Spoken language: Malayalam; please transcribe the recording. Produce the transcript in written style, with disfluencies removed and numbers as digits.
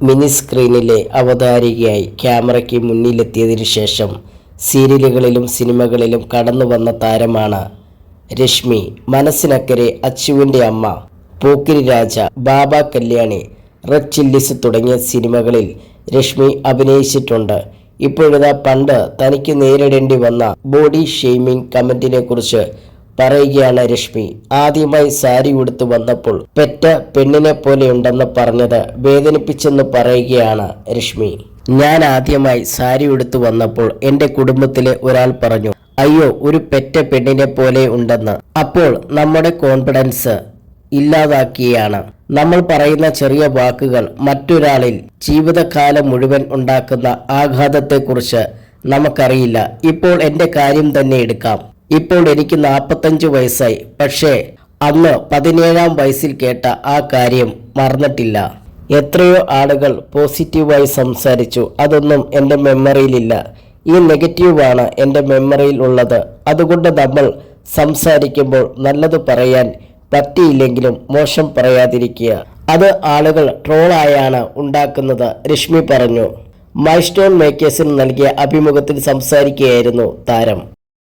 മിനി സ്ക്രീനിലെ അവതാരികയായി ക്യാമറയ്ക്ക് മുന്നിലെത്തിയതിനു ശേഷം സീരിയലുകളിലും സിനിമകളിലും കടന്നു വന്ന താരമാണ് രശ്മി. മനസ്സിനക്കരെ, അച്ചുവിൻ്റെ അമ്മ, പോക്കിരി രാജ, ബാബ കല്യാണി, റെഡ് ചില്ലിസ് തുടങ്ങിയ സിനിമകളിൽ രശ്മി അഭിനയിച്ചിട്ടുണ്ട്. ഇപ്പോഴിതാ പണ്ട് തനിക്ക് നേരിടേണ്ടി വന്ന ബോഡി ഷെയ്മിംഗ് കമന്റിനെ കുറിച്ച് പറയുകയാണ് രശ്മി. ആദ്യമായി സാരി ഉടുത്തു വന്നപ്പോൾ പെറ്റ പെണ്ണിനെ പോലെയുണ്ടെന്ന് പറഞ്ഞത് വേദനിപ്പിച്ചെന്ന് പറയുകയാണ് രശ്മി. ഞാൻ ആദ്യമായി സാരി ഉടുത്തു വന്നപ്പോൾ എൻ്റെ കുടുംബത്തിലെ ഒരാൾ പറഞ്ഞു, അയ്യോ ഒരു പെറ്റ പെണ്ണിനെ പോലെ ഉണ്ടെന്ന്. അപ്പോൾ നമ്മുടെ കോൺഫിഡൻസ് ഇല്ലാതാക്കിയാണ്. നമ്മൾ പറയുന്ന ചെറിയ വാക്കുകൾ മറ്റൊരാളിൽ ജീവിതകാലം മുഴുവൻ ഉണ്ടാക്കുന്ന ആഘാതത്തെക്കുറിച്ച് നമുക്കറിയില്ല. ഇപ്പോൾ എൻ്റെ കാര്യം തന്നെ എടുക്കാം. ഇപ്പോൾ എനിക്ക് 45 വയസ്സായി. പക്ഷേ അന്ന് 17-ാം വയസ്സിൽ കേട്ട ആ കാര്യം മറന്നിട്ടില്ല. എത്രയോ ആളുകൾ പോസിറ്റീവായി സംസാരിച്ചു. അതൊന്നും എൻ്റെ മെമ്മറിയിലില്ല. ഈ നെഗറ്റീവാണ് എൻ്റെ മെമ്മറിയിൽ ഉള്ളത്. അതുകൊണ്ട് നമ്മൾ സംസാരിക്കുമ്പോൾ നല്ലത് പറയാൻ പറ്റിയില്ലെങ്കിലും മോശം പറയാതിരിക്കുക. അത് ആളുകൾ ട്രോളായാണ് ഉണ്ടാക്കുന്നത്, രശ്മി പറഞ്ഞു. മൈൽസ്റ്റോൺ മേക്കേഴ്സിന് നൽകിയ അഭിമുഖത്തിൽ സംസാരിക്കുകയായിരുന്നു താരം.